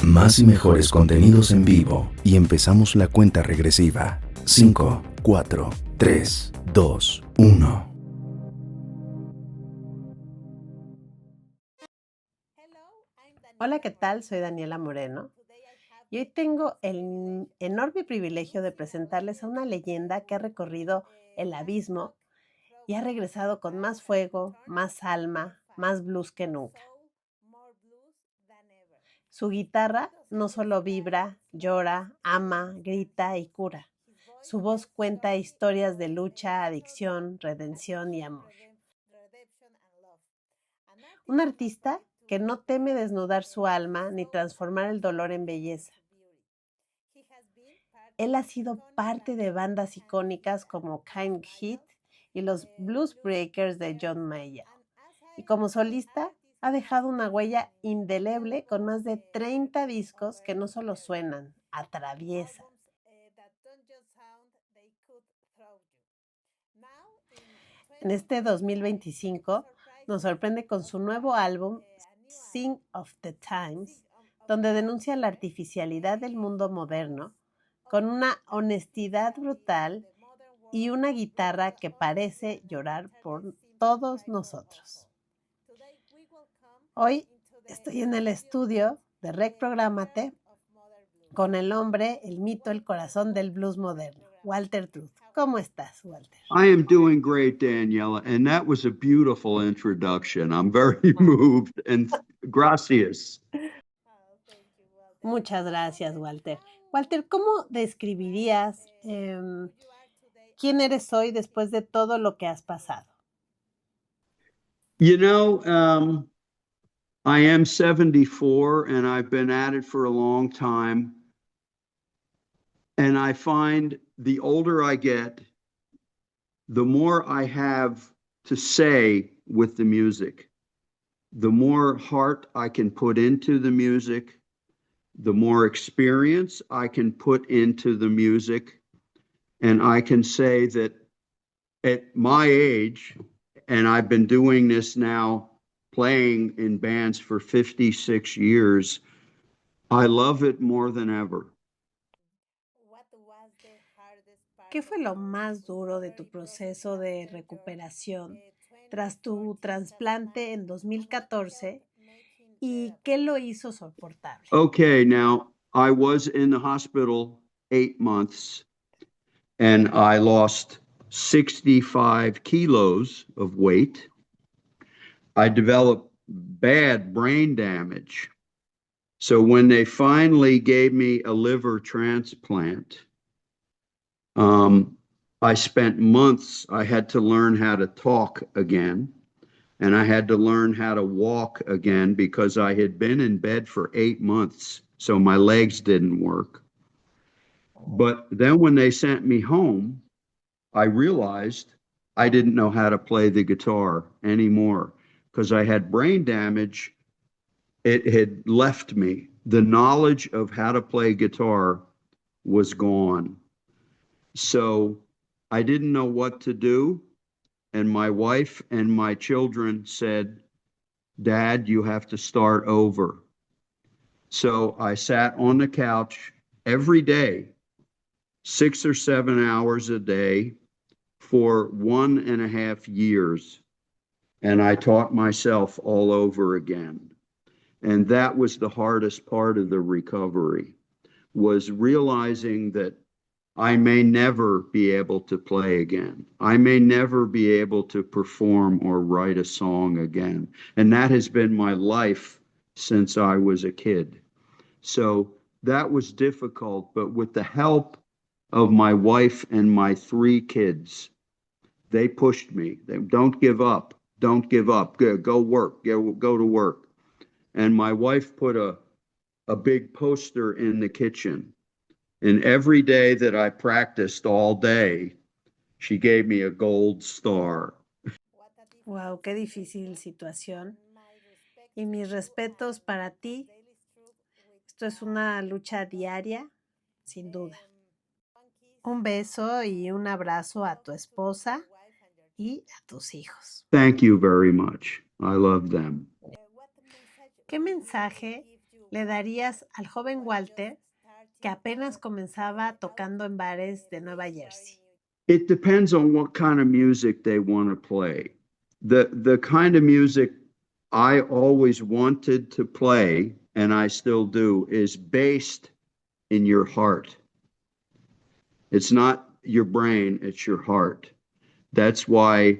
Más y mejores contenidos en vivo y empezamos la cuenta regresiva. 5, 4, 3, 2, 1. Hola, ¿qué tal? Soy Daniela Moreno y hoy tengo el enorme privilegio de presentarles a una leyenda que ha recorrido el abismo y ha regresado con más fuego, más alma, más blues que nunca. Su guitarra no solo vibra, llora, ama, grita y cura. Su voz cuenta historias de lucha, adicción, redención y amor. Un artista que no teme desnudar su alma ni transformar el dolor en belleza. Él ha sido parte de bandas icónicas como Kind Hit y los Blues Breakers de John Mayer. Y como solista, ha dejado una huella indeleble con más de 30 discos que no solo suenan, atraviesan. En este 2025 nos sorprende con su nuevo álbum, Sign of the Times, donde denuncia la artificialidad del mundo moderno con una honestidad brutal y una guitarra que parece llorar por todos nosotros. Hoy estoy en el estudio de Rec Programate con el hombre, el mito, el corazón del blues moderno, Walter Trout. ¿Cómo estás, Walter? I am doing great, Daniela, and that was a beautiful introduction. I'm very moved, and gracias. Muchas gracias, Walter. Walter, ¿cómo describirías quién eres hoy después de todo lo que has pasado? You know, I am 74, and I've been at it for a long time. And I find the older I get, the more I have to say with the music, the more heart I can put into the music, the more experience I can put into the music. And I can say that at my age, and I've been doing this now, playing in bands for 56 years, I love it more than ever. ¿Qué fue lo más duro de tu proceso de recuperación tras tu trasplante en 2014 y qué lo hizo soportable? Okay, now I was in the hospital 8 months and I lost 65 kilos of weight. I developed bad brain damage. So when they finally gave me a liver transplant, I spent months, I had to learn how to talk again, and I had to learn how to walk again because I had been in bed for 8 months, so my legs didn't work. But then when they sent me home, I realized I didn't know how to play the guitar anymore because I had brain damage. It had left me. The knowledge of how to play guitar was gone. So I didn't know what to do. And my wife and my children said, Dad, you have to start over. So I sat on the couch every day, 6 or 7 hours a day for 1.5 years. And I taught myself all over again. And that was the hardest part of the recovery, was realizing that I may never be able to play again. I may never be able to perform or write a song again. And that has been my life since I was a kid. So that was difficult, but with the help of my wife and my 3 kids, they pushed me. They don't give up. Don't give up. Go work. Go to work. And my wife put a big poster in the kitchen. And every day that I practiced all day, she gave me a gold star. Wow, qué difícil situación. Y mis respetos para ti. Esto es una lucha diaria, sin duda. Un beso y un abrazo a tu esposa y a tus hijos. Thank you very much. I love them. ¿Qué mensaje le darías al joven Walter que apenas comenzaba tocando en bares de Nueva Jersey? It depends on what kind of music they want to play. The kind of music I always wanted to play, and I still do, is based in your heart. It's not your brain, it's your heart. That's why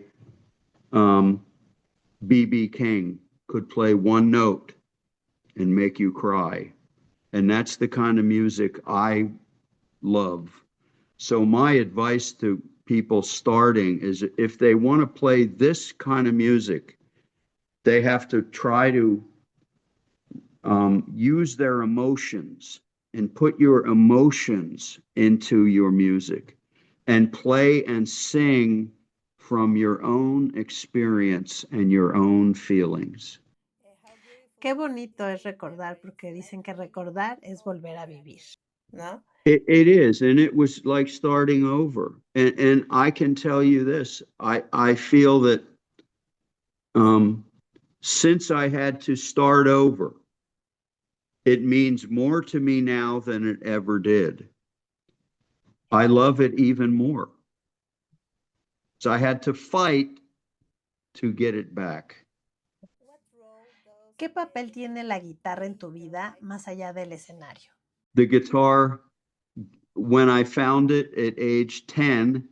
B.B. King could play one note and make you cry. And that's the kind of music I love. So my advice to people starting is if they want to play this kind of music, they have to try to use their emotions and put your emotions into your music and play and sing from your own experience and your own feelings. Qué bonito es recordar, porque dicen que recordar es volver a vivir, ¿no? It is, and it was like starting over. And I can tell you this, I feel that since I had to start over, it means more to me now than it ever did. I love it even more. So I had to fight to get it back. ¿Qué papel tiene la guitarra en tu vida más allá del escenario? The guitar, when I found it at age 10,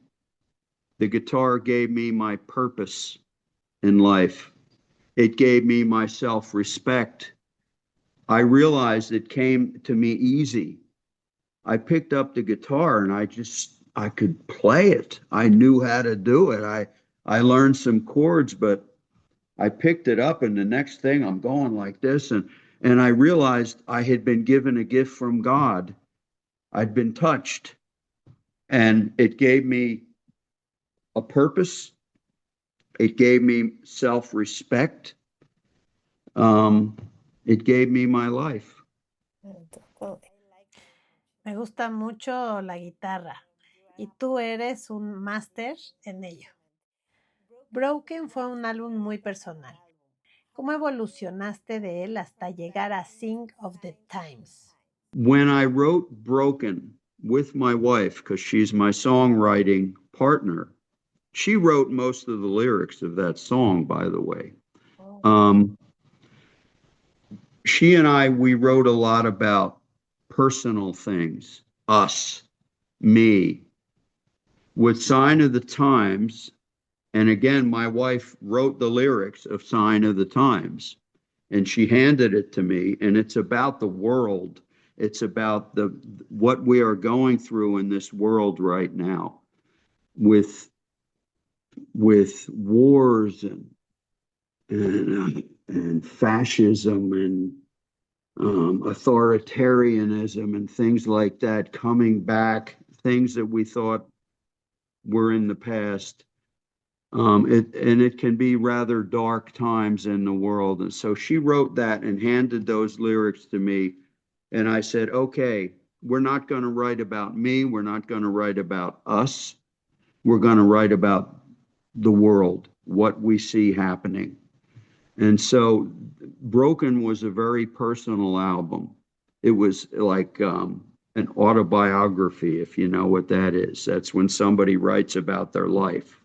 the guitar gave me my purpose in life. It gave me my self-respect. I realized it came to me easy. I picked up the guitar and I could play it. I knew how to do it. I learned some chords, but I picked it up and the next thing I'm going like this. And I realized I had been given a gift from God. I'd been touched, and it gave me a purpose. It gave me self-respect. It gave me my life. Me gusta mucho la guitarra y tú eres un máster en ello. Broken fue un álbum muy personal. ¿Cómo evolucionaste de él hasta llegar a Sing of the Times? When I wrote Broken with my wife, because she's my songwriting partner, she wrote most of the lyrics of that song, by the way. She and we wrote a lot about personal things, us, me. With Sign of the Times, and again, my wife wrote the lyrics of Sign of the Times, and she handed it to me, and it's about the world. It's about what we are going through in this world right now with wars and fascism and authoritarianism and things like that coming back, things that we thought were in the past. It can be rather dark times in the world. And so she wrote that and handed those lyrics to me. And I said, okay, we're not going to write about me. We're not going to write about us. We're going to write about the world, what we see happening. And so Broken was a very personal album. It was like an autobiography, if you know what that is. That's when somebody writes about their life.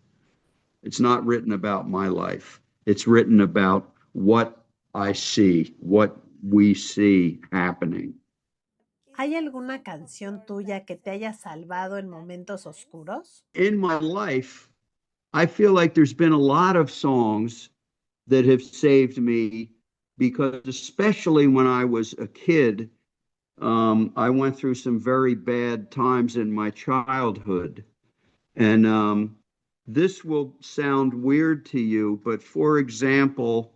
It's not written about my life. It's written about what I see, what we see happening. ¿Hay alguna canción tuya que te haya salvado en momentos oscuros? In my life, I feel like there's been a lot of songs that have saved me because especially when I was a kid, I went through some very bad times in my childhood. And this will sound weird to you, but for example,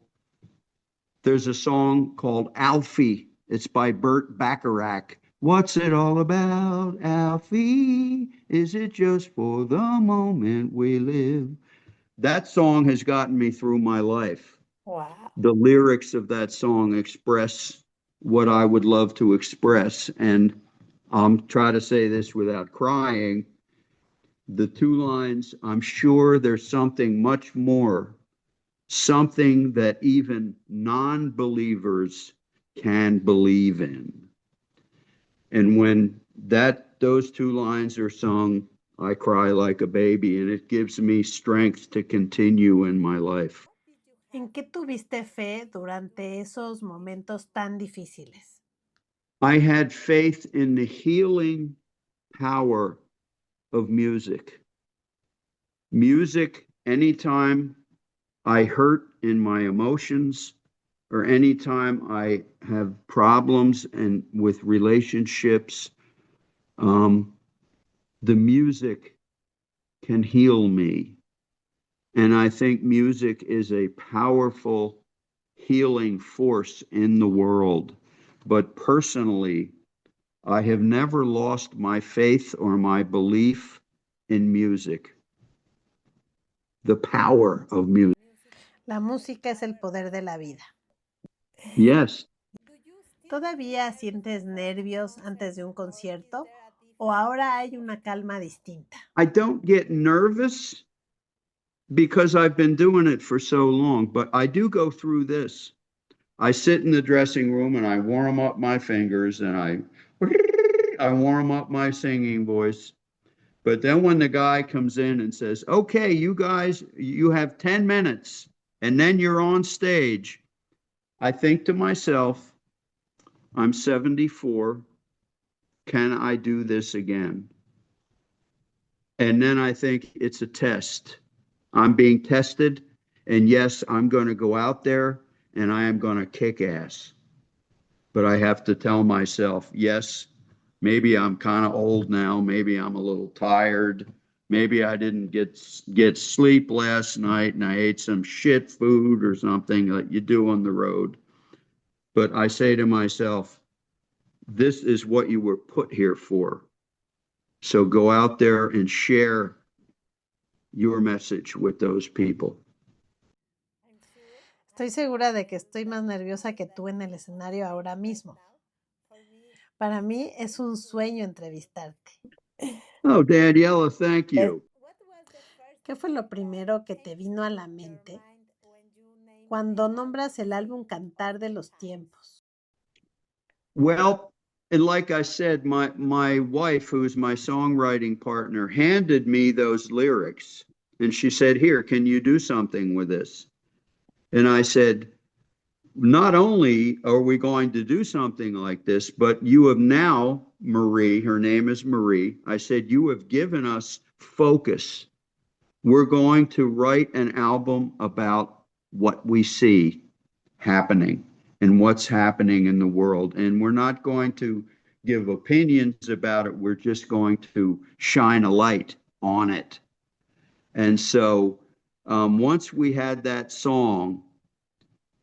there's a song called Alfie. It's by Burt Bacharach. What's it all about, Alfie? Is it just for the moment we live? That song has gotten me through my life. Wow. The lyrics of that song express what I would love to express. And I'll try to say this without crying. The two lines, I'm sure there's something much more, something that even non-believers can believe in. And when those two lines are sung, I cry like a baby, and it gives me strength to continue in my life. ¿En qué tuviste fe durante esos momentos tan difíciles? I had faith in the healing power of music. Music, anytime I hurt in my emotions, or anytime I have problems and with relationships, the music can heal me. And I think music is a powerful healing force in the world. But personally, I have never lost my faith or my belief in music. The power of music. La música es el poder de la vida. Yes. ¿Todavía sientes nervios antes de un concierto o ahora hay una calma distinta? I don't get nervous because I've been doing it for so long, but I do go through this. I sit in the dressing room and I warm up my fingers and I warm up my singing voice. But then when the guy comes in and says, okay, you guys, you have 10 minutes and then you're on stage, I think to myself, I'm 74. Can I do this again? And then I think it's a test. I'm being tested. And yes, I'm going to go out there and I am going to kick ass. But I have to tell myself, yes, maybe I'm kind of old now. Maybe I'm a little tired. Maybe I didn't get sleep last night and I ate some shit food or something that you do on the road. But I say to myself, this is what you were put here for. So go out there and share your message with those people. Estoy segura de que estoy más nerviosa que tú en el escenario ahora mismo. Para mí es un sueño entrevistarte. Oh, Daniela, thank you. ¿Qué fue lo primero que te vino a la mente cuando nombras el álbum Cantar de los Tiempos? Well, and like I said, my wife, who's my songwriting partner, handed me those lyrics. And she said, here, can you do something with this? And I said, not only are we going to do something like this, but you have now, Marie, her name is Marie, I said, you have given us focus. We're going to write an album about what we see happening and what's happening in the world. And we're not going to give opinions about it. We're just going to shine a light on it. And so once we had that song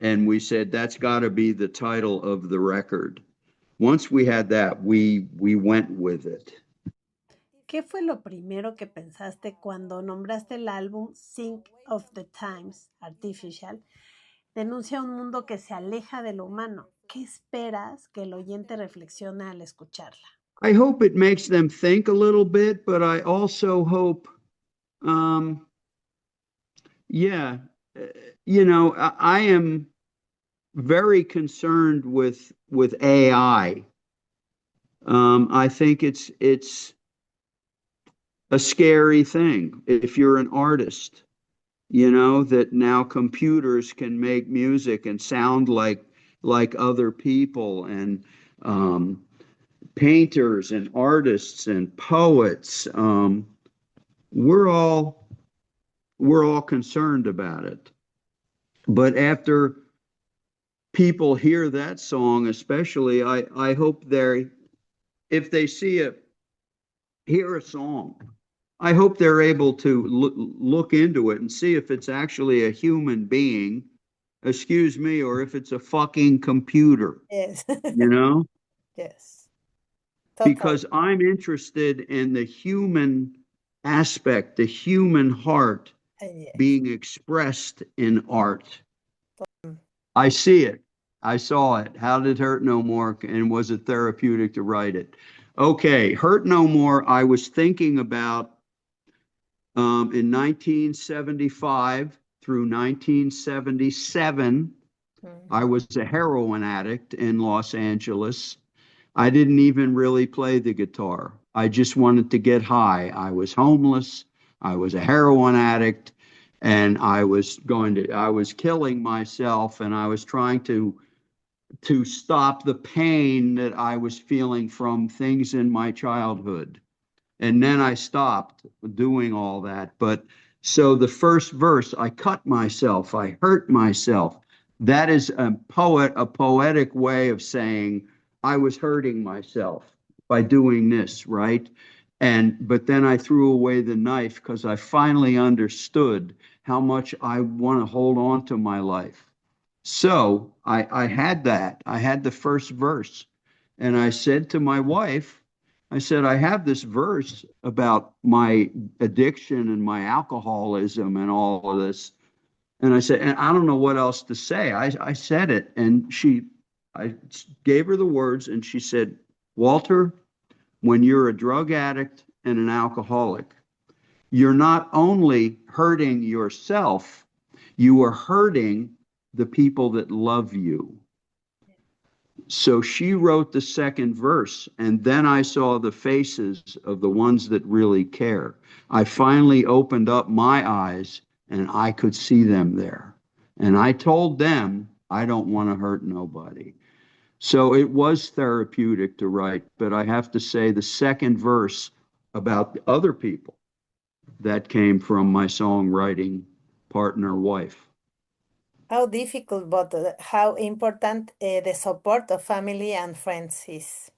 and we said, that's got to be the title of the record. Once we had that, we went with it. ¿Qué fue lo primero que pensaste cuando nombraste el álbum Sign of the Times, Artificial? Denuncia un mundo que se aleja de lo humano. ¿Qué esperas que el oyente reflexione al escucharla? I hope it makes them think a little bit, but I also hope, I am very concerned with AI. I think it's a scary thing if you're an artist, that now computers can make music and sound like other people, and painters and artists and poets. We're all concerned about it. But after people hear that song, especially, I hope if they hear a song, I hope they're able to look into it and see if it's actually a human being, excuse me, or if it's a fucking computer. Yes. Yes. Totally. Because I'm interested in the human aspect, the human heart being expressed in art. I see it. I saw it. How did Hurt No More, and was it therapeutic to write it? Okay, Hurt No More, I was thinking about in 1975 through 1977, I was a heroin addict in Los Angeles. I didn't even really play the guitar. I just wanted to get high. I was homeless. I was a heroin addict, and I was killing myself, and I was trying to stop the pain that I was feeling from things in my childhood. And then I stopped doing all that. But so the first verse, I cut myself, I hurt myself. That is a poetic way of saying I was hurting myself by doing this, right? But then I threw away the knife because I finally understood how much I want to hold on to my life. So I had that. I had the first verse. And I said to my wife, I said, I have this verse about my addiction and my alcoholism and all of this. And I said, and I don't know what else to say. I said it. And I gave her the words, and she said, Walter, when you're a drug addict and an alcoholic, you're not only hurting yourself, you are hurting the people that love you. So she wrote the second verse, and then I saw the faces of the ones that really care. I finally opened up my eyes, and I could see them there. And I told them, I don't want to hurt nobody. So it was therapeutic to write, but I have to say the second verse about the other people, that came from my songwriting partner wife. How difficult, but how important the support of family and friends is.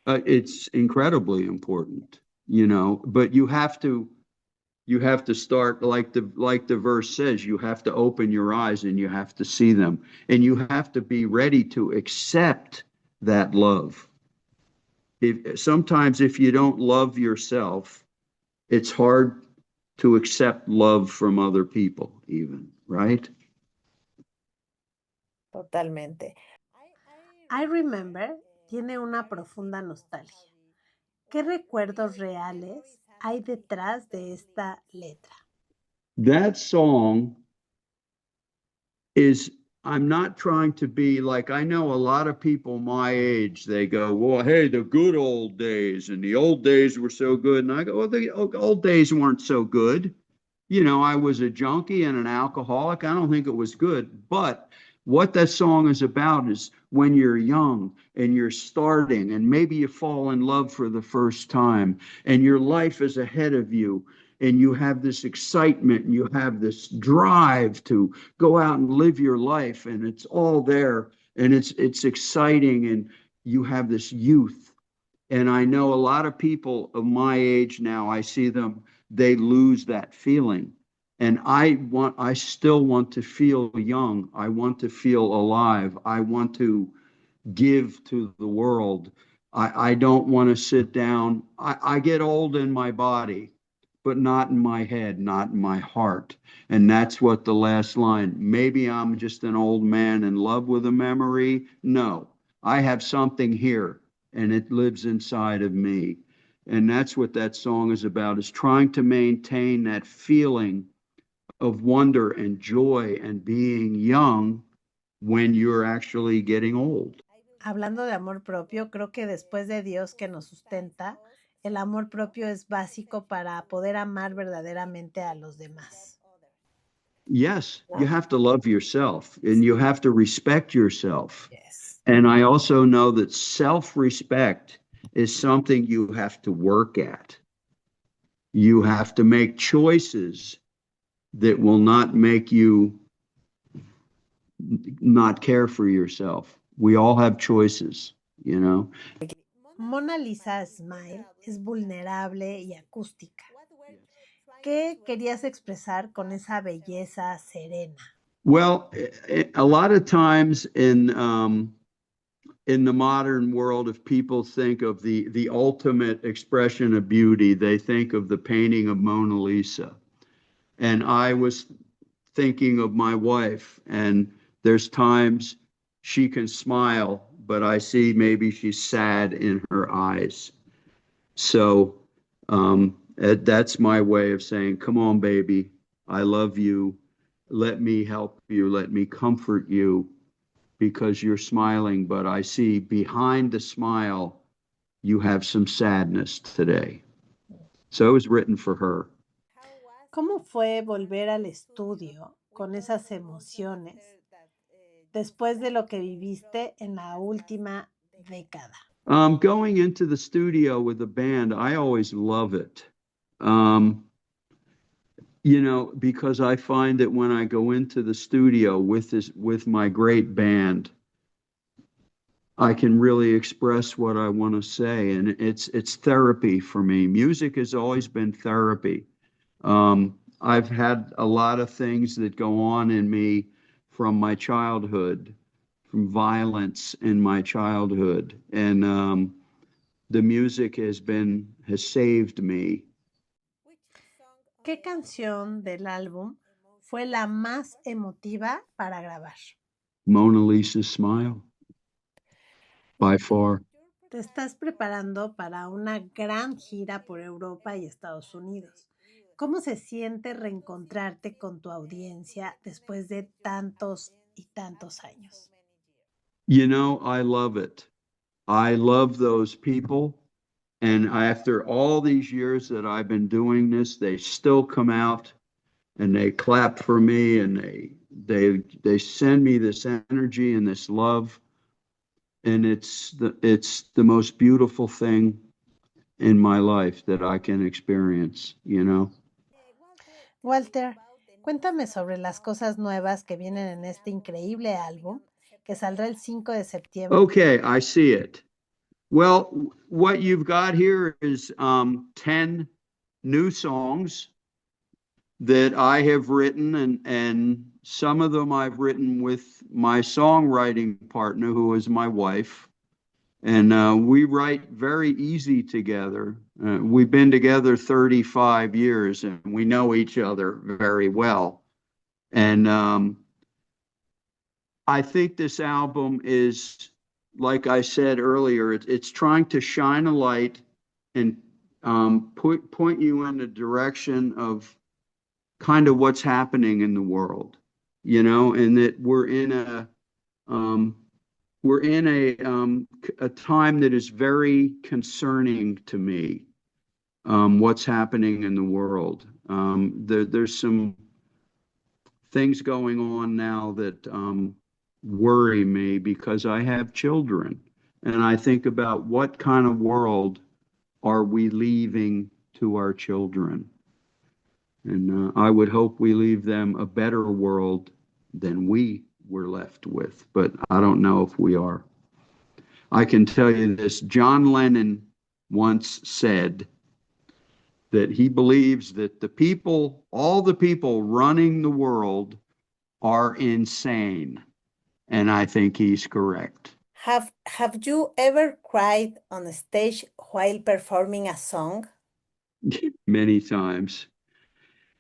It's incredibly important, but you have to start like the verse says, you have to open your eyes and you have to see them, and you have to be ready to accept that love. Sometimes if you don't love yourself, it's hard to accept love from other people even, right? Totalmente. I Remember tiene una profunda nostalgia. ¿Qué recuerdos reales hay detrás de esta letra? That song is, I'm not trying to be like, I know a lot of people my age, they go, well, hey, the good old days, and the old days were so good. And I go, well, the old days weren't so good. I was a junkie and an alcoholic. I don't think it was good. But what that song is about is when you're young and you're starting, and maybe you fall in love for the first time, and your life is ahead of you, and you have this excitement, and you have this drive to go out and live your life, and it's all there, and it's exciting, and you have this youth. And I know a lot of people of my age now, I see them, they lose that feeling. And I still want to feel young. I want to feel alive. I want to give to the world. I don't want to sit down. I get old in my body, but not in my head, not in my heart. And that's what the last line, maybe I'm just an old man in love with a memory. No, I have something here, and it lives inside of me. And that's what that song is about, is trying to maintain that feeling of wonder and joy and being young when you're actually getting old. Hablando de amor propio, creo que después de Dios que nos sustenta, el amor propio es básico para poder amar verdaderamente a los demás. Yes, you have to love yourself, and you have to respect yourself. Yes. And I also know that self-respect is something you have to work at. You have to make choices that will not make you not care for yourself. We all have choices, Mona Lisa Smile es vulnerable y acústica. ¿Qué querías expresar con esa belleza serena? Well, a lot of times in the modern world, if people think of the ultimate expression of beauty, they think of the painting of Mona Lisa. And I was thinking of my wife, and there's times she can smile, but I see maybe she's sad in her eyes. So that's my way of saying, come on, baby, I love you. let me help you, let me comfort you because you're smiling, but I see behind the smile, you have some sadness today. So it was written for her. ¿Cómo fue volver al estudio con esas emociones después de lo que viviste en la última década? Going into the studio with a band, I always love it. Um, because I find that when I go into the studio with my great band, I can really express what I want to say, and it's therapy for me. Music has always been therapy. I've had a lot of things that go on in me from my childhood, from violence in my childhood, and the music has saved me. ¿Qué canción del álbum fue la más emotiva para grabar? Mona Lisa's Smile, by far. Te estás preparando para una gran gira por Europa y Estados Unidos. ¿Cómo se siente reencontrarte con tu audiencia después de tantos y tantos años? I love it. I love those people. And after all these years that I've been doing this, they still come out and they clap for me and they send me this energy and this love. And it's the most beautiful thing in my life that I can experience, Walter, cuéntame sobre las cosas nuevas que vienen en este increíble álbum que saldrá el 5 de septiembre. Okay, I see it. Well, what you've got here is 10 new songs that I have written, and some of them I've written with my songwriting partner, who is my wife. And we write very easy together. We've been together 35 years, and we know each other very well. And I think this album is, like I said earlier, it's trying to shine a light and point you in the direction of kind of what's happening in the world, and that we're in a time that is very concerning to me. What's happening in the world? There's some things going on now that worry me because I have children, and I think about what kind of world are we leaving to our children. And I would hope we leave them a better world than we were left with, but I don't know if we are. I can tell you this, John Lennon once said that he believes that all the people running the world are insane. And I think he's correct. Have you ever cried on stage while performing a song? Many times.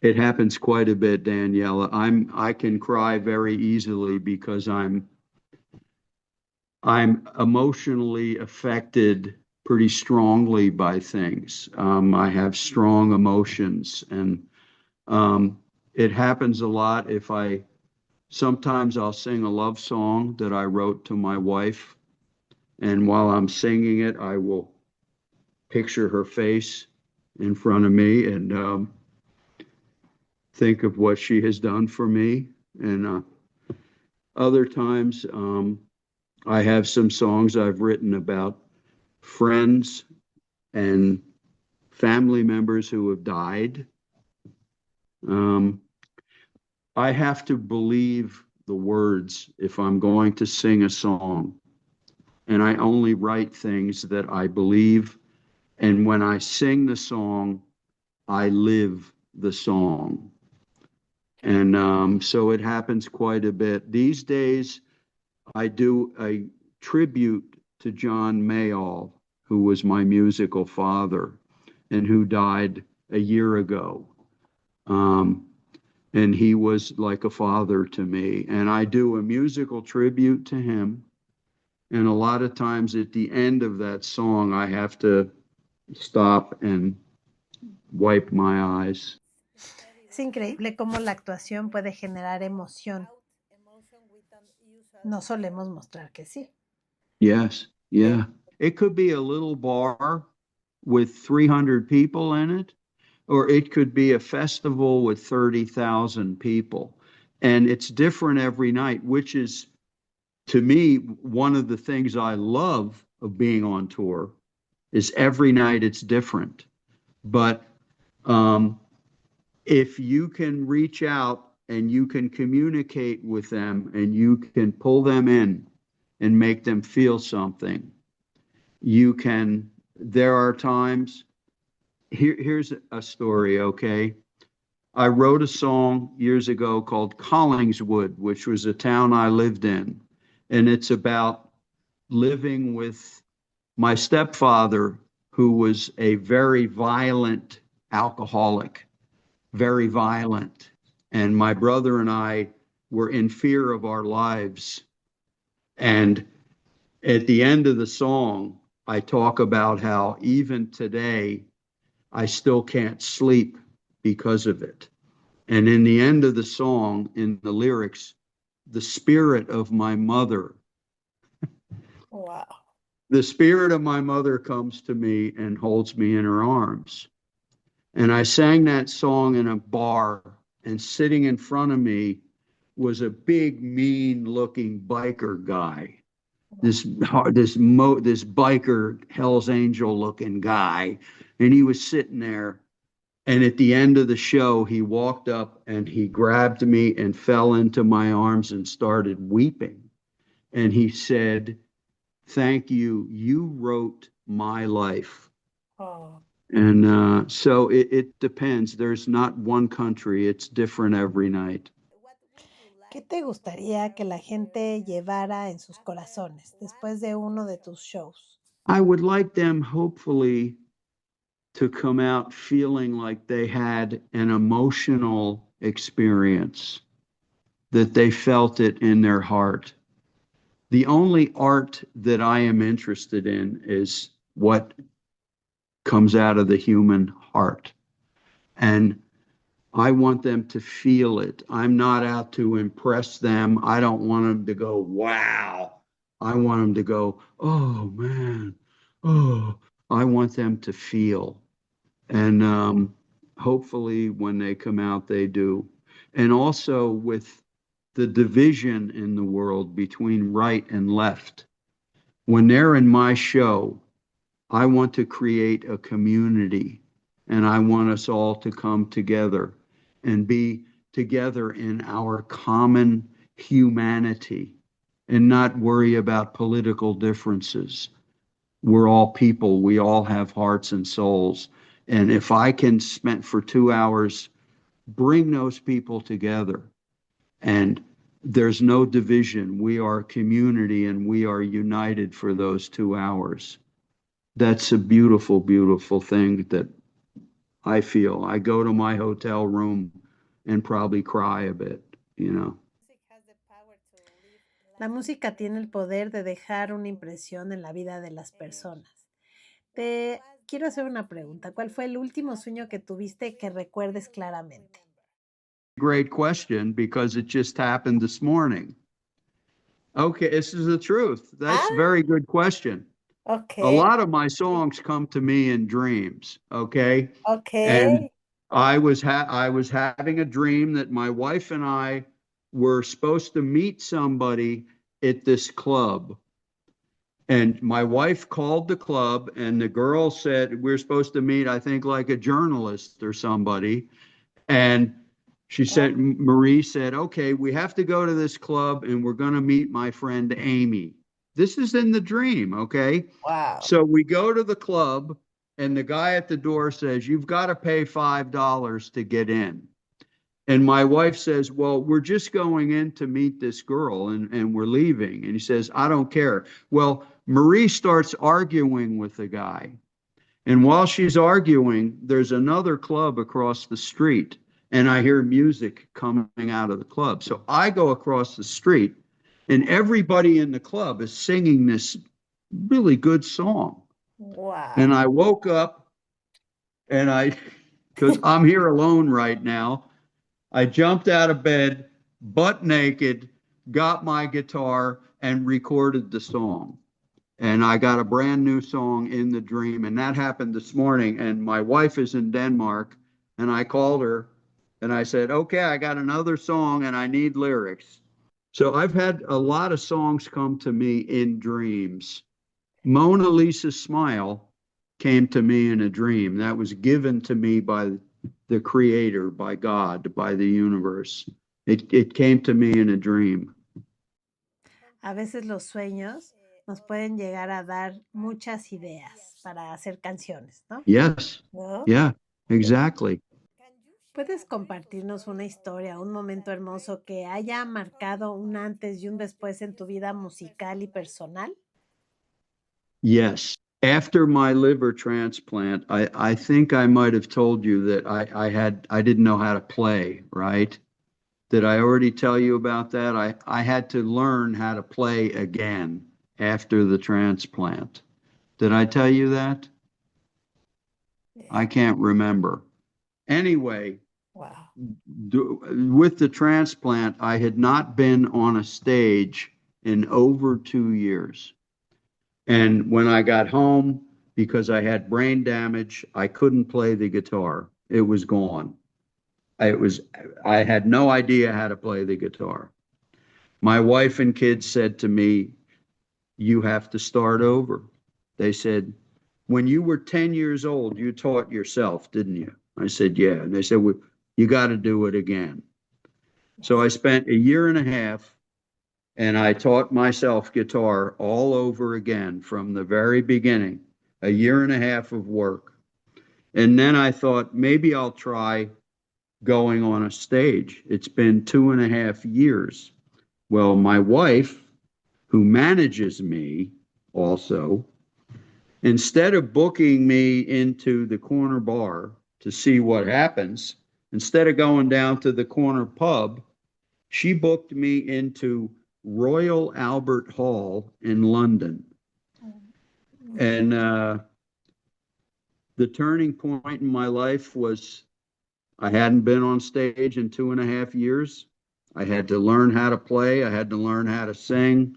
It happens quite a bit, Daniela. I can cry very easily because I'm emotionally affected pretty strongly by things. I have strong emotions, and it happens a lot sometimes I'll sing a love song that I wrote to my wife, and while I'm singing it, I will picture her face in front of me and think of what she has done for me. And other times, I have some songs I've written about friends and family members who have died. I have to believe the words if I'm going to sing a song. And I only write things that I believe. And when I sing the song, I live the song. And so it happens quite a bit. These days, I do a tribute to John Mayall, who was my musical father and who died a year ago. And he was like a father to me. And I do a musical tribute to him. And a lot of times at the end of that song, I have to stop and wipe my eyes. Es increíble cómo la actuación puede generar emoción. No solemos mostrar que sí. Yes, yeah. It could be a little bar with 300 people in it, or it could be a festival with 30,000 people. And it's different every night, which is, to me, one of the things I love of being on tour is every night it's different. But if you can reach out and you can communicate with them and you can pull them in and make them feel something, you can, there are times, here's a story, okay? I wrote a song years ago called Collingswood, which was a town I lived in. And it's about living with my stepfather, who was a very violent alcoholic, very violent. And my brother and I were in fear of our lives. And at the end of the song, I talk about how even today, I still can't sleep because of it. And in the end of the song, in the lyrics, the spirit of my mother, Wow. the spirit of my mother comes to me and holds me in her arms. And I sang that song in a bar, and sitting in front of me was a big, mean-looking biker guy. This biker Hell's Angel looking guy, and he was sitting there. And at the end of the show, he walked up and he grabbed me and fell into my arms and started weeping. And he said, "Thank you. You wrote my life." Oh. And so it depends. There's not one country. It's different every night. ¿Qué te gustaría que la gente llevara en sus corazones después de uno de tus shows? I would like them, hopefully, to come out feeling like they had an emotional experience, that they felt it in their heart. The only art that I am interested in is what comes out of the human heart. And I want them to feel it. I'm not out to impress them. I don't want them to go, wow. I want them to go, oh, man. Oh, I want them to feel. And hopefully when they come out, they do. And also with the division in the world between right and left, when they're in my show, I want to create a community, and I want us all to come together and be together in our common humanity and not worry about political differences. We're all people. We all have hearts and souls. And if I can spend for 2 hours, bring those people together, and there's no division. We are a community and we are united for those 2 hours. That's a beautiful, beautiful thing that I feel. I go to my hotel room and probably cry a bit, you know. La música tiene el poder de dejar una impresión en la vida de las personas. Te quiero hacer una pregunta. ¿Cuál fue el último sueño que tuviste que recuerdes claramente? Great question, because it just happened this morning. Okay, this is the truth. That's a very good question. Okay. A lot of my songs come to me in dreams, okay? Okay. And I was having a dream that my wife and I were supposed to meet somebody at this club. And my wife called the club, and the girl said, we're supposed to meet, I think, like a journalist or somebody. And she said, Marie said, okay, we have to go to this club and we're going to meet my friend Amy. This is in the dream, okay? Wow. So we go to the club, and the guy at the door says, you've got to pay $5 to get in. And my wife says, well, we're just going in to meet this girl, and we're leaving. And he says, I don't care. Well, Marie starts arguing with the guy. And while she's arguing, there's another club across the street, and I hear music coming out of the club. So I go across the street, and everybody in the club is singing this really good song. Wow. And I woke up, and because I'm here alone right now, I jumped out of bed, butt naked, got my guitar, and recorded the song. And I got a brand new song in the dream. And that happened this morning. And my wife is in Denmark. And I called her and I said, okay, I got another song and I need lyrics. So I've had a lot of songs come to me in dreams. Mona Lisa's Smile came to me in a dream. That was given to me by the Creator, by God, by the universe. It came to me in a dream. A veces los sueños nos pueden llegar a dar muchas ideas para hacer canciones, ¿no? Yes. ¿No? Yeah, exactly. ¿Puedes compartirnos una historia, un momento hermoso que haya marcado un antes y un después en tu vida musical y personal? Yes. After my liver transplant, I think I might have told you that I didn't know how to play, right? Did I already tell you about that? I had to learn how to play again after the transplant. Did I tell you that? I can't remember. Anyway, Wow. with the transplant, I had not been on a stage in over 2 years. And when I got home, because I had brain damage, I couldn't play the guitar. It was gone. I had no idea how to play the guitar. My wife and kids said to me, you have to start over. They said, when you were 10 years old, you taught yourself, didn't you? I said, yeah. And they said, well, you got to do it again. So I spent a year and a half and I taught myself guitar all over again from the very beginning, a year and a half of work. And then I thought, maybe I'll try going on a stage. It's been 2.5 years. Well, my wife, who manages me also, instead of booking me into the corner bar to see what happens, instead of going down to the corner pub, she booked me into Royal Albert Hall in London. And the turning point in my life was I hadn't been on stage in 2.5 years. I had to learn how to play. I had to learn how to sing.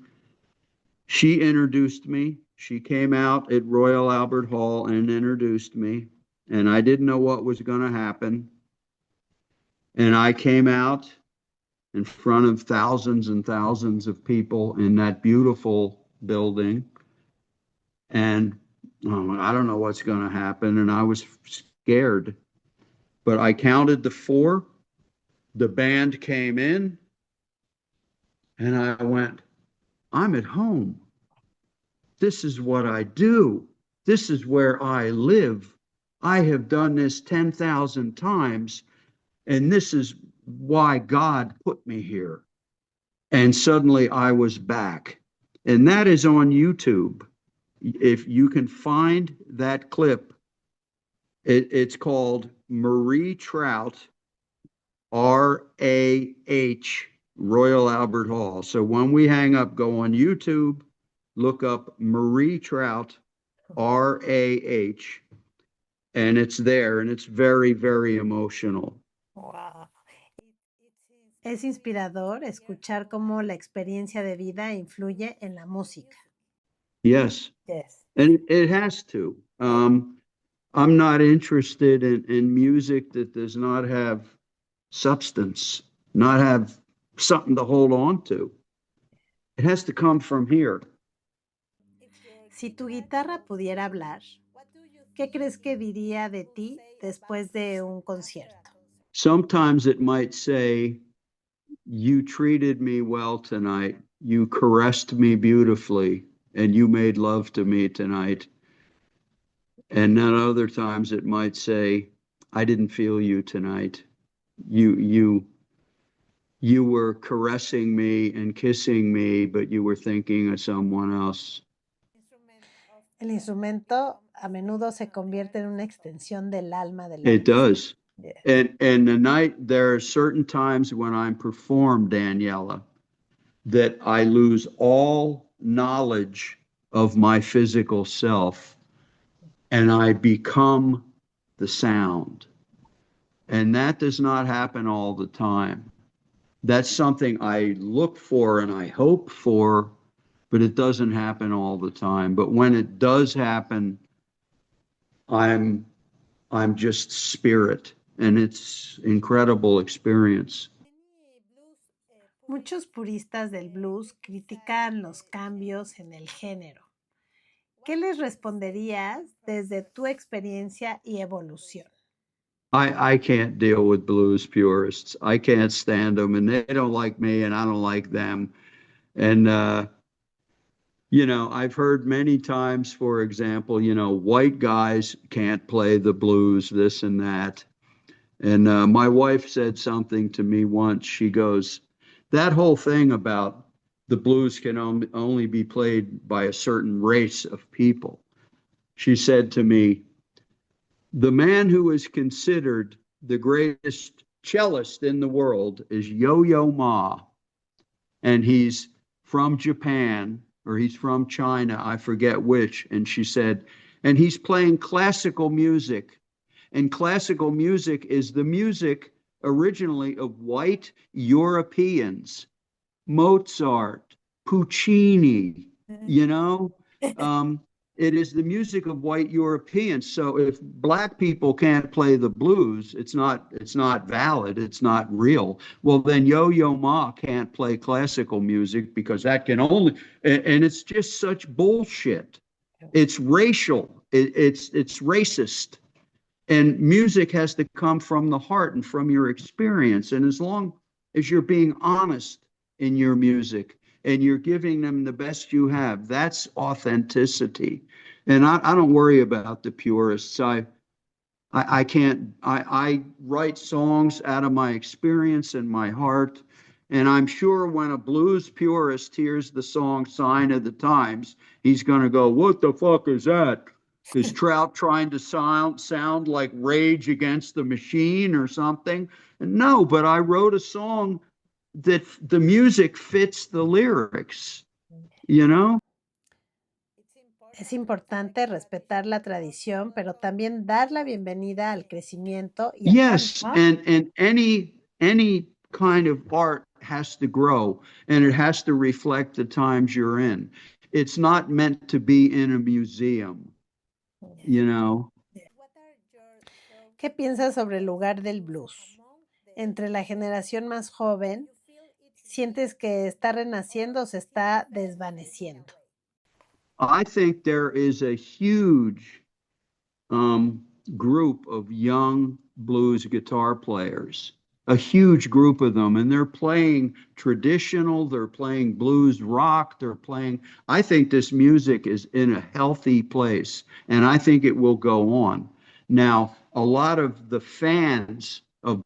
She introduced me. She came out at Royal Albert Hall and introduced me. And I didn't know what was going to happen. And I came out in front of thousands and thousands of people in that beautiful building. And I don't know what's going to happen. And I was scared. But I counted to 4. The band came in. And I went, I'm at home. This is what I do. This is where I live. I have done this 10,000 times. And this is why God put me here. And suddenly I was back. And that is on YouTube. If you can find that clip, it's called Marie Trout, R-A-H, Royal Albert Hall. So when we hang up, go on YouTube, look up Marie Trout, R-A-H, and it's there, and it's very, very emotional. Wow. Es inspirador escuchar cómo la experiencia de vida influye en la música. Yes. Yes. And it has to. I'm not interested in music that does not have substance, not have something to hold on to. It has to come from here. Si tu guitarra pudiera hablar, ¿qué crees que diría de ti después de un concierto? Sometimes it might say, you treated me well tonight. You caressed me beautifully, and you made love to me tonight. And then other times it might say, I didn't feel you tonight. You were caressing me and kissing me, but you were thinking of someone else. El instrumento a menudo se convierte en una extensión del alma del It does. Yeah. And the night, there are certain times when I'm performed, Daniela, that I lose all knowledge of my physical self and I become the sound. And that does not happen all the time. That's something I look for and I hope for, but it doesn't happen all the time. But when it does happen, I'm I'm just spirit, and it's incredible experience. Muchos puristas del blues critican los cambios en el género. ¿Qué les responderías desde tu experiencia y evolución? I can't deal with blues purists. I can't stand them, and they don't like me, and I don't like them. And I've heard many times, for example, white guys can't play the blues, this and that. And my wife said something to me once. She goes, that whole thing about the blues can only be played by a certain race of people. She said to me, the man who is considered the greatest cellist in the world is Yo-Yo Ma, and he's from Japan, or he's from China, I forget which. And she said, and he's playing classical music. And classical music is the music originally of white Europeans, Mozart, Puccini, you know. It is the music of white Europeans. So if black people can't play the blues, it's not valid, it's not real. Well, then Yo-Yo Ma can't play classical music because that can only, and it's just such bullshit. It's racial. It's racist. And music has to come from the heart and from your experience. And as long as you're being honest in your music and you're giving them the best you have, that's authenticity. And I don't worry about the purists. I can't, I write songs out of my experience and my heart. And I'm sure when a blues purist hears the song Sign of the Times, he's going to go, what the fuck is that? Is Trout trying to sound like Rage Against the Machine or something? No, but I wrote a song that the music fits the lyrics, you know? Es importante respetar la tradición, pero también dar la bienvenida al crecimiento y al Yes, cambio, ¿no? and any kind of art has to grow, and it has to reflect the times you're in. It's not meant to be in a museum, you know? ¿Qué piensas sobre el lugar del blues? Entre la generación más joven, ¿sientes que está renaciendo o se está desvaneciendo? I think there is a huge group of young blues guitar players, a huge group of them, and they're playing traditional, they're playing blues rock, I think this music is in a healthy place, and I think it will go on. Now, a lot of the fans of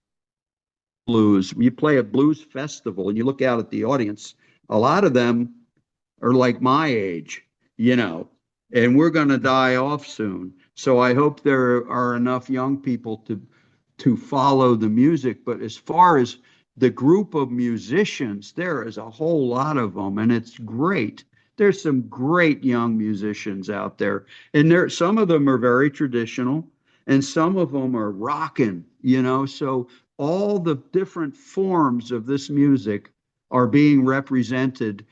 blues, you play a blues festival and you look out at the audience, a lot of them are like my age, and we're going to die off soon. So I hope there are enough young people to follow the music. But as far as the group of musicians, there is a whole lot of them, and it's great. There's some great young musicians out there, and some of them are very traditional, and some of them are rocking, So all the different forms of this music are being represented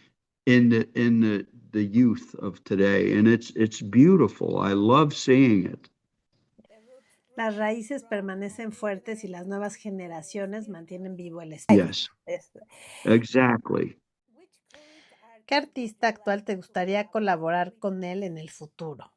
in the youth of today, and it's beautiful. I love seeing it. Las raíces permanecen fuertes y las nuevas generaciones mantienen vivo el espíritu. Yes, exactly. ¿Qué artista actual te gustaría colaborar con él en el futuro?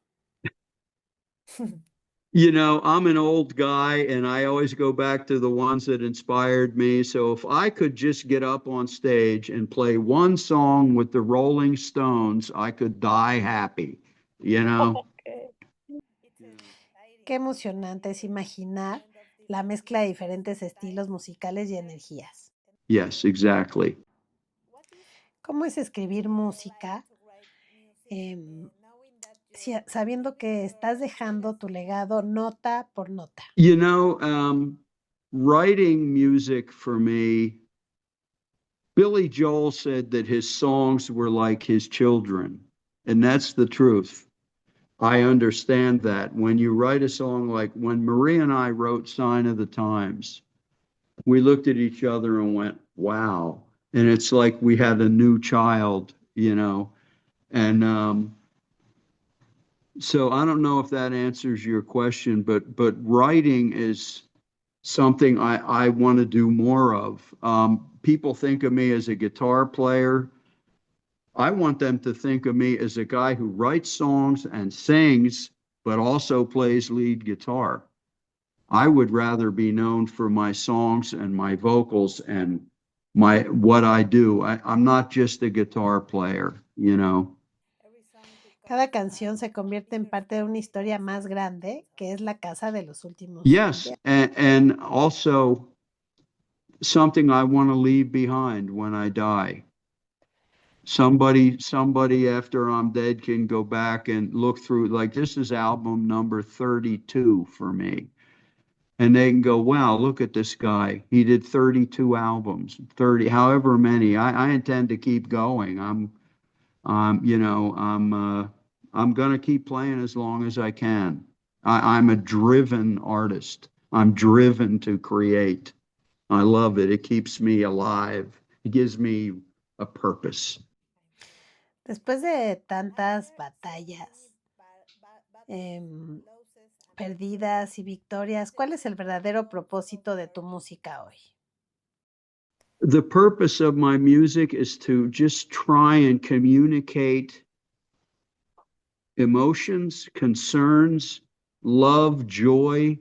I'm an old guy, and I always go back to the ones that inspired me. So if I could just get up on stage and play one song with the Rolling Stones, I could die happy, Okay. Qué emocionante es imaginar la mezcla de diferentes estilos musicales y energías. Yes, exactly. ¿Cómo es escribir música sabiendo que estás dejando tu legado nota por nota? Writing music for me, Billy Joel said that his songs were like his children, and that's the truth. I understand that. When you write a song, like when Marie and I wrote Sign of the Times, we looked at each other and went, wow. And it's like we had a new child, you know. And so I don't know if that answers your question, but writing is something I want to do more of. People think of me as a guitar player. I want them to think of me as a guy who writes songs and sings, but also plays lead guitar. I would rather be known for my songs and my vocals and my what I do. I'm not just a guitar player, you know. Cada canción se convierte en parte de una historia más grande, que es la casa de los últimos Yes, inviernos. and also something I want to leave behind when I die. Somebody after I'm dead can go back and look through, like this is album number 32 for me. And they can go, wow, look at this guy. He did 32 albums, 30, however many. I intend to keep going. You know, I'm gonna keep playing as long as I can. I'm a driven artist. I'm driven to create. I love it. It keeps me alive. It gives me a purpose. Después de tantas batallas perdidas y victorias, ¿cuál es el verdadero propósito de tu música hoy? The purpose of my music is to just try and communicate emotions, concerns, love, joy.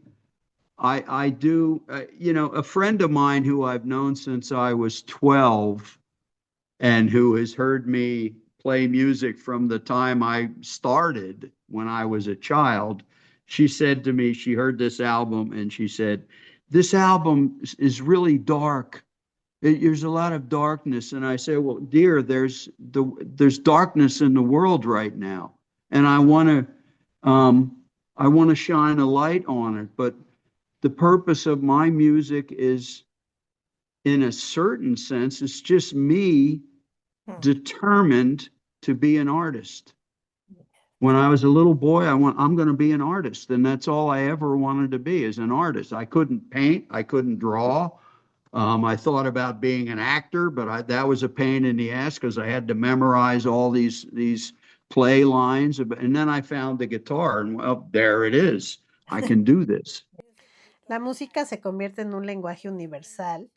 I do, you know, a friend of mine who I've known since I was 12 and who has heard me play music from the time I started when I was a child, she said to me, she heard this album and she said, this album is really dark. There's a lot of darkness. And I say, well, dear, there's darkness in the world right now. And I want to shine a light on it. But the purpose of my music is, in a certain sense, it's just me determined to be an artist. When I was a little boy, I'm going to be an artist. And that's all I ever wanted to be, is an artist. I couldn't paint. I couldn't draw. I thought about being an actor, but that was a pain in the ass because I had to memorize all these play lines. And then I found the guitar, and well, there it is. I can do this. La música se convierte en un lenguaje universal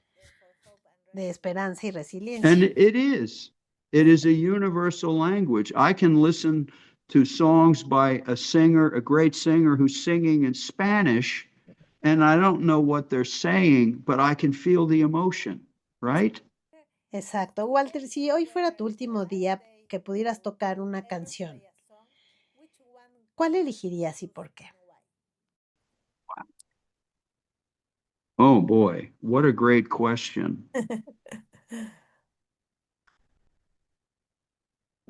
de esperanza y resiliencia. And it is. It is a universal language. I can listen to songs by a great singer who's singing in Spanish, and I don't know what they're saying, but I can feel the emotion, right? Exacto. Walter, si hoy fuera tu último día que pudieras tocar una canción, ¿cuál elegirías y por qué? Oh boy, what a great question.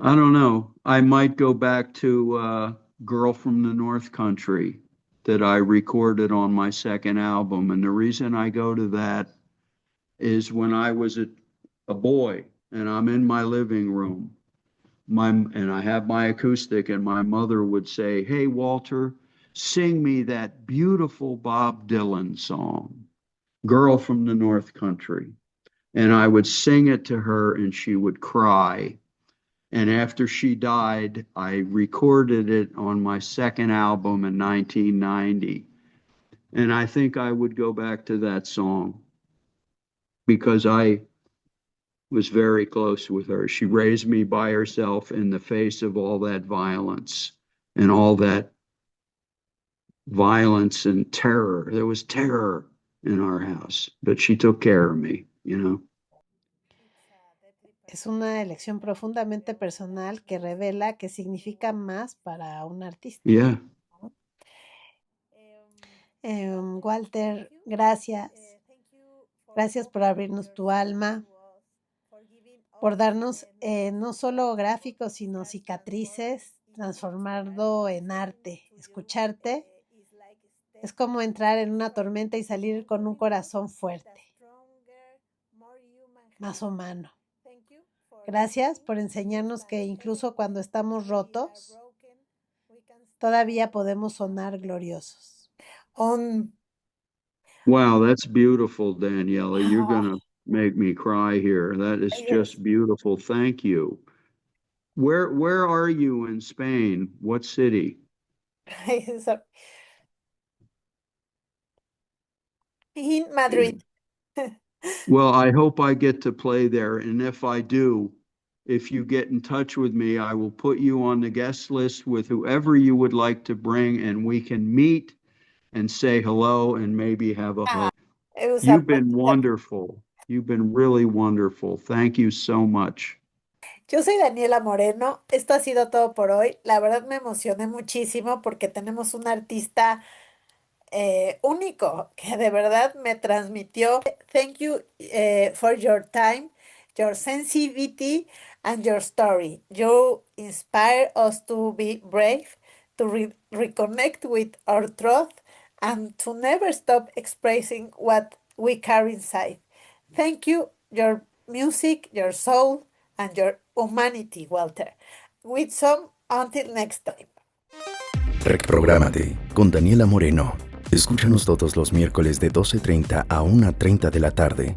I don't know. I might go back to Girl from the North Country that I recorded on my second album. And the reason I go to that is when I was a boy and I'm in my living room, and I have my acoustic, and my mother would say, hey, Walter, sing me that beautiful Bob Dylan song, Girl from the North Country. And I would sing it to her and she would cry. And after she died, I recorded it on my second album in 1990. And I think I would go back to that song because I was very close with her. She raised me by herself in the face of all that violence and all that violence and terror. There was terror in our house, but she took care of me, you know. Es una elección profundamente personal que revela que significa más para un artista. Yeah. Walter, gracias. Gracias por abrirnos tu alma, por darnos no solo gráficos, sino cicatrices, transformarlo en arte. Escucharte es como entrar en una tormenta y salir con un corazón fuerte, más humano. Gracias por enseñarnos que incluso cuando estamos rotos, todavía podemos sonar gloriosos. Wow, that's beautiful, Daniela. You're gonna make me cry here. That is just beautiful. Thank you. Where are you in Spain? What city? In Madrid. Well, I hope I get to play there, and if I do, if you get in touch with me, I will put you on the guest list with whoever you would like to bring, and we can meet and say hello and maybe have a hug. It was a You've been pleasure. wonderful. You've been really wonderful. Thank you so much. Yo soy Daniela Moreno. Esto ha sido todo por hoy. La verdad me emocioné muchísimo porque tenemos un artista único que de verdad me transmitió. Thank you for your time, your sensitivity, and your story. You inspire us to be brave, to reconnect with our truth, and to never stop expressing what we carry inside. Thank you, your music, your soul, and your humanity, Walter. With some until next time. Reprográmate con Daniela Moreno. Escúchanos todos los miércoles de 12:30 a 1:30 de la tarde